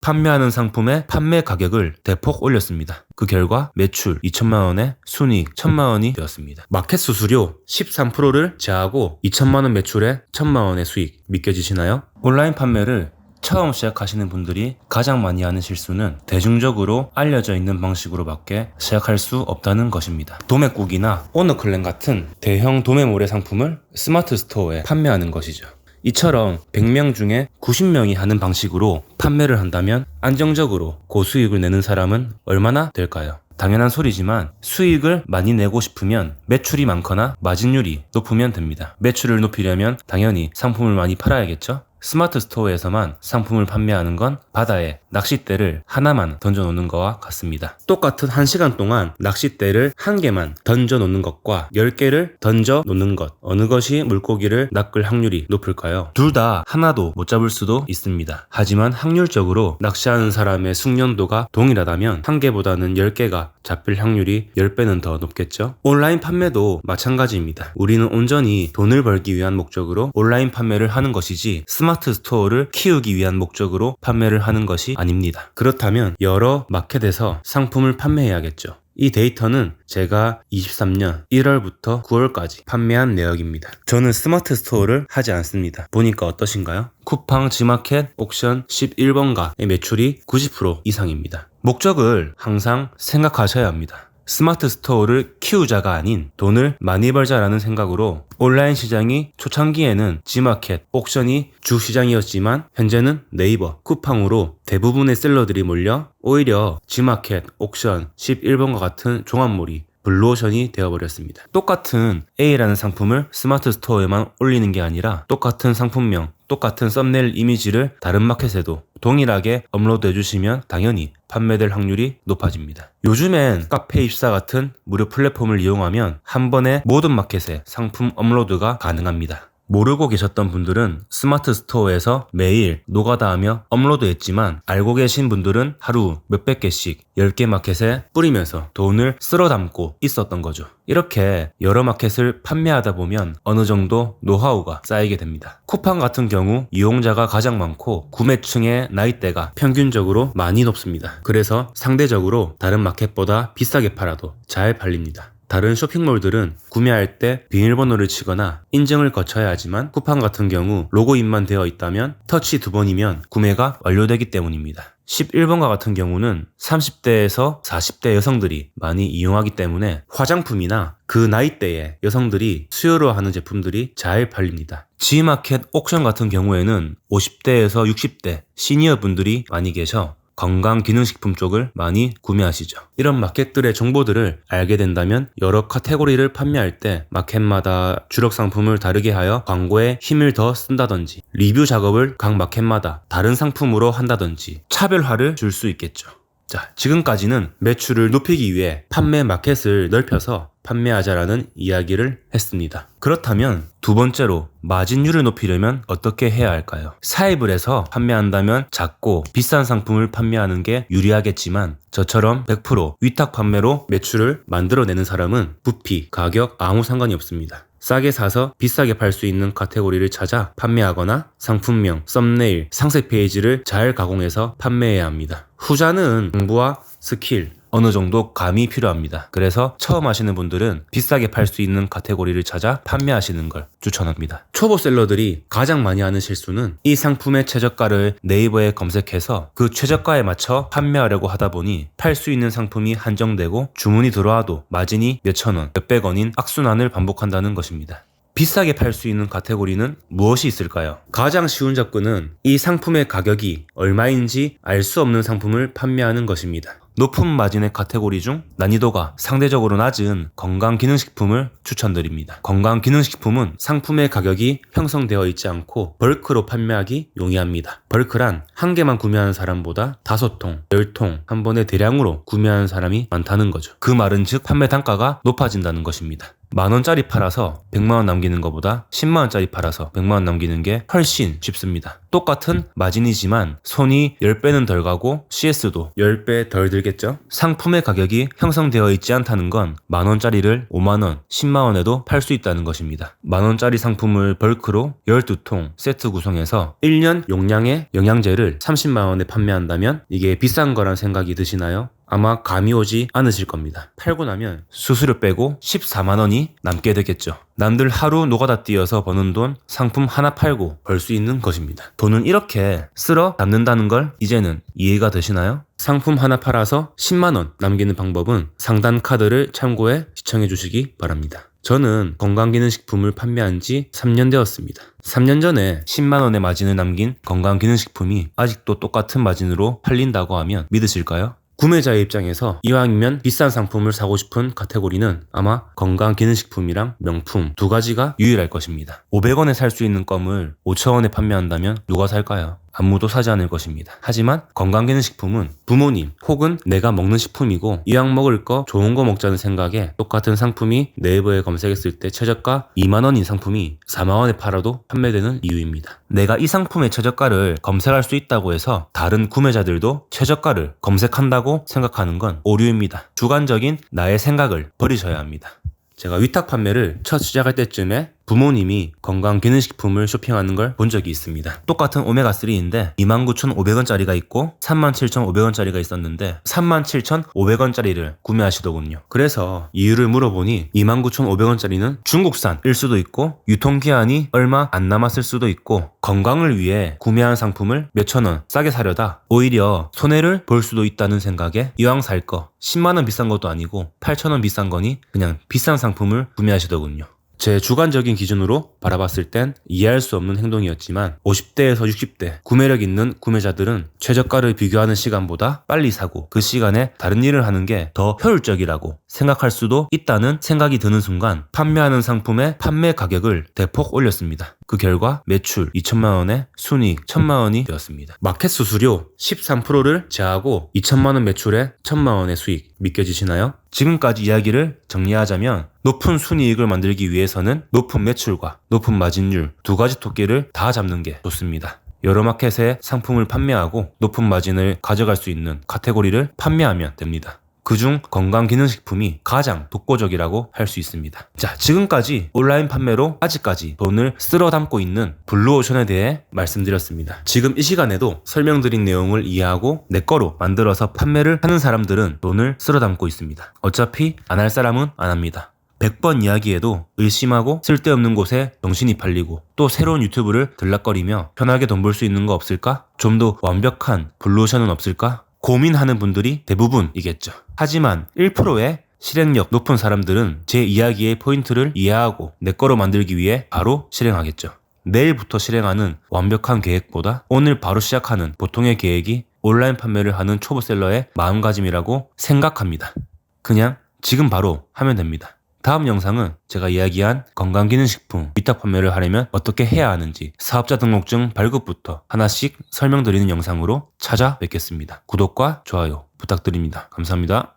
판매하는 상품의 판매 가격을 대폭 올렸습니다. 그 결과 매출 2천만 원에 순이익 1천만 원이 되었습니다. 마켓 수수료 13%를 제하고 2천만 원 매출에 1천만 원의 수익 믿겨지시나요? 온라인 판매를 처음 시작하시는 분들이 가장 많이 하는 실수는 대중적으로 알려져 있는 방식으로밖에 시작할 수 없다는 것입니다. 도매국이나 오너클랜 같은 대형 도매몰의 상품을 스마트 스토어에 판매하는 것이죠. 이처럼 100명 중에 90명이 하는 방식으로 판매를 한다면 안정적으로 고수익을 내는 사람은 얼마나 될까요? 당연한 소리지만 수익을 많이 내고 싶으면 매출이 많거나 마진율이 높으면 됩니다. 매출을 높이려면 당연히 상품을 많이 팔아야겠죠? 스마트 스토어에서만 상품을 판매하는 건 바다에 낚싯대를 하나만 던져놓는 것과 같습니다. 똑같은 1시간 동안 낚싯대를 한 개만 던져놓는 것과 10개를 던져놓는 것, 어느 것이 물고기를 낚을 확률이 높을까요? 둘 다 하나도 못 잡을 수도 있습니다. 하지만 확률적으로 낚시하는 사람의 숙련도가 동일하다면 한 개보다는 10개가 잡힐 확률이 10배는 더 높겠죠? 온라인 판매도 마찬가지입니다. 우리는 온전히 돈을 벌기 위한 목적으로 온라인 판매를 하는 것이지 스마트 스토어를 키우기 위한 목적으로 판매를 하는 것이 아닙니다. 그렇다면 여러 마켓에서 상품을 판매해야겠죠. 이 데이터는 제가 23년 1월부터 9월까지 판매한 내역입니다. 저는 스마트 스토어를 하지 않습니다. 보니까 어떠신가요? 쿠팡, 지마켓, 옥션 11번가의 매출이 90% 이상입니다. 목적을 항상 생각하셔야 합니다. 스마트 스토어를 키우자가 아닌 돈을 많이 벌자라는 생각으로 온라인 시장이 초창기에는 지마켓, 옥션이 주 시장이었지만 현재는 네이버, 쿠팡으로 대부분의 셀러들이 몰려 오히려 지마켓, 옥션, 11번과 같은 종합몰이 블루오션이 되어버렸습니다. 똑같은 A라는 상품을 스마트 스토어에만 올리는 게 아니라 똑같은 상품명, 똑같은 썸네일 이미지를 다른 마켓에도 동일하게 업로드 해주시면 당연히 판매될 확률이 높아집니다. 요즘엔 카페24 같은 무료 플랫폼을 이용하면 한 번에 모든 마켓에 상품 업로드가 가능합니다. 모르고 계셨던 분들은 스마트 스토어에서 매일 노가다하며 업로드했지만 알고 계신 분들은 하루 몇백 개씩 10개 마켓에 뿌리면서 돈을 쓸어 담고 있었던 거죠. 이렇게 여러 마켓을 판매하다 보면 어느 정도 노하우가 쌓이게 됩니다. 쿠팡 같은 경우 이용자가 가장 많고 구매층의 나이대가 평균적으로 많이 높습니다. 그래서 상대적으로 다른 마켓보다 비싸게 팔아도 잘 팔립니다. 다른 쇼핑몰들은 구매할 때 비밀번호를 치거나 인증을 거쳐야 하지만 쿠팡 같은 경우 로그인만 되어 있다면 터치 2번이면 구매가 완료되기 때문입니다. 11번가 같은 경우는 30대에서 40대 여성들이 많이 이용하기 때문에 화장품이나 그 나이대의 여성들이 수요로 하는 제품들이 잘 팔립니다. G마켓, 옥션 같은 경우에는 50대에서 60대 시니어 분들이 많이 계셔 건강기능식품 쪽을 많이 구매하시죠. 이런 마켓들의 정보들을 알게 된다면 여러 카테고리를 판매할 때 마켓마다 주력 상품을 다르게 하여 광고에 힘을 더 쓴다든지 리뷰 작업을 각 마켓마다 다른 상품으로 한다든지 차별화를 줄 수 있겠죠. 자, 지금까지는 매출을 높이기 위해 판매 마켓을 넓혀서 판매하자라는 이야기를 했습니다. 그렇다면 두 번째로 마진율을 높이려면 어떻게 해야 할까요? 사입을 해서 판매한다면 작고 비싼 상품을 판매하는 게 유리하겠지만 저처럼 100% 위탁 판매로 매출을 만들어내는 사람은 부피, 가격 아무 상관이 없습니다. 싸게 사서 비싸게 팔 수 있는 카테고리를 찾아 판매하거나 상품명, 썸네일, 상세 페이지를 잘 가공해서 판매해야 합니다. 후자는 공부와 스킬, 어느 정도 감이 필요합니다. 그래서 처음 하시는 분들은 비싸게 팔 수 있는 카테고리를 찾아 판매하시는 걸 추천합니다. 초보 셀러들이 가장 많이 하는 실수는 이 상품의 최저가를 네이버에 검색해서 그 최저가에 맞춰 판매하려고 하다 보니 팔 수 있는 상품이 한정되고 주문이 들어와도 마진이 몇천 원, 몇백 원인 악순환을 반복한다는 것입니다. 비싸게 팔 수 있는 카테고리는 무엇이 있을까요? 가장 쉬운 접근은 이 상품의 가격이 얼마인지 알 수 없는 상품을 판매하는 것입니다. 높은 마진의 카테고리 중 난이도가 상대적으로 낮은 건강기능식품을 추천드립니다. 건강기능식품은 상품의 가격이 형성되어 있지 않고 벌크로 판매하기 용이합니다. 벌크란 한 개만 구매하는 사람보다 5통, 10통 한 번에 대량으로 구매하는 사람이 많다는 거죠. 그 말은 즉 판매 단가가 높아진다는 것입니다. 10,000원짜리 팔아서 100만원 남기는 것보다 10만원짜리 팔아서 100만원 남기는 게 훨씬 쉽습니다. 똑같은 마진이지만 손이 10배는 덜 가고 CS도 10배 덜 들겠죠? 상품의 가격이 형성되어 있지 않다는 건 만원짜리를 5만원, 10만원에도 팔 수 있다는 것입니다. 만원짜리 상품을 벌크로 12통 세트 구성해서 1년 용량의 영양제를 30만원에 판매한다면 이게 비싼 거란 생각이 드시나요? 아마 감이 오지 않으실 겁니다. 팔고 나면 수수료 빼고 14만원이 남게 되겠죠. 남들 하루 노가다 뛰어서 버는 돈 상품 하나 팔고 벌 수 있는 것입니다. 돈은 이렇게 쓸어 담는다는 걸 이제는 이해가 되시나요? 상품 하나 팔아서 10만원 남기는 방법은 상단 카드를 참고해 시청해 주시기 바랍니다. 저는 건강기능식품을 판매한 지 3년 되었습니다. 3년 전에 10만원의 마진을 남긴 건강기능식품이 아직도 똑같은 마진으로 팔린다고 하면 믿으실까요? 구매자의 입장에서 이왕이면 비싼 상품을 사고 싶은 카테고리는 아마 건강기능식품이랑 명품 두 가지가 유일할 것입니다. 500원에 살 수 있는 껌을 5,000원에 판매한다면 누가 살까요? 아무도 사지 않을 것입니다. 하지만 건강기능식품은 부모님 혹은 내가 먹는 식품이고 이왕 먹을 거 좋은 거 먹자는 생각에 똑같은 상품이 네이버에 검색했을 때 최저가 2만원인 상품이 4만원에 팔아도 판매되는 이유입니다. 내가 이 상품의 최저가를 검색할 수 있다고 해서 다른 구매자들도 최저가를 검색한다고 생각하는 건 오류입니다. 주관적인 나의 생각을 버리셔야 합니다. 제가 위탁 판매를 첫 시작할 때쯤에 부모님이 건강기능식품을 쇼핑하는 걸 본 적이 있습니다. 똑같은 오메가3인데 29,500원짜리가 있고 37,500원짜리가 있었는데 37,500원짜리를 구매하시더군요. 그래서 이유를 물어보니 29,500원짜리는 중국산일 수도 있고 유통기한이 얼마 안 남았을 수도 있고 건강을 위해 구매한 상품을 몇천원 싸게 사려다 오히려 손해를 볼 수도 있다는 생각에 이왕 살 거 10만원 비싼 것도 아니고 8,000원 비싼 거니 그냥 비싼 상품을 구매하시더군요. 제 주관적인 기준으로 바라봤을 땐 이해할 수 없는 행동이었지만 50대에서 60대 구매력 있는 구매자들은 최저가를 비교하는 시간보다 빨리 사고 그 시간에 다른 일을 하는 게 더 효율적이라고 생각할 수도 있다는 생각이 드는 순간 판매하는 상품의 판매 가격을 대폭 올렸습니다. 그 결과 매출 2천만원에 순이익 1,000만원이 되었습니다. 마켓 수수료 13%를 제하고 2천만원 매출에 1,000만원의 수익 믿겨지시나요? 지금까지 이야기를 정리하자면 높은 순이익을 만들기 위해서는 높은 매출과 높은 마진율 두 가지 토끼를 다 잡는 게 좋습니다. 여러 마켓에 상품을 판매하고 높은 마진을 가져갈 수 있는 카테고리를 판매하면 됩니다. 그중 건강기능식품이 가장 독보적이라고 할 수 있습니다. 자, 지금까지 온라인 판매로 아직까지 돈을 쓸어 담고 있는 블루오션에 대해 말씀드렸습니다. 지금 이 시간에도 설명드린 내용을 이해하고 내 거로 만들어서 판매를 하는 사람들은 돈을 쓸어 담고 있습니다. 어차피 안 할 사람은 안 합니다. 100번 이야기해도 의심하고 쓸데없는 곳에 정신이 팔리고 또 새로운 유튜브를 들락거리며 편하게 돈 벌 수 있는 거 없을까? 좀 더 완벽한 블루오션은 없을까? 고민하는 분들이 대부분이겠죠. 하지만 1%의 실행력 높은 사람들은 제 이야기의 포인트를 이해하고 내 거로 만들기 위해 바로 실행하겠죠. 내일부터 실행하는 완벽한 계획보다 오늘 바로 시작하는 보통의 계획이 온라인 판매를 하는 초보셀러의 마음가짐이라고 생각합니다. 그냥 지금 바로 하면 됩니다. 다음 영상은 제가 이야기한 건강기능식품 위탁 판매를 하려면 어떻게 해야 하는지 사업자 등록증 발급부터 하나씩 설명드리는 영상으로 찾아뵙겠습니다. 구독과 좋아요 부탁드립니다. 감사합니다.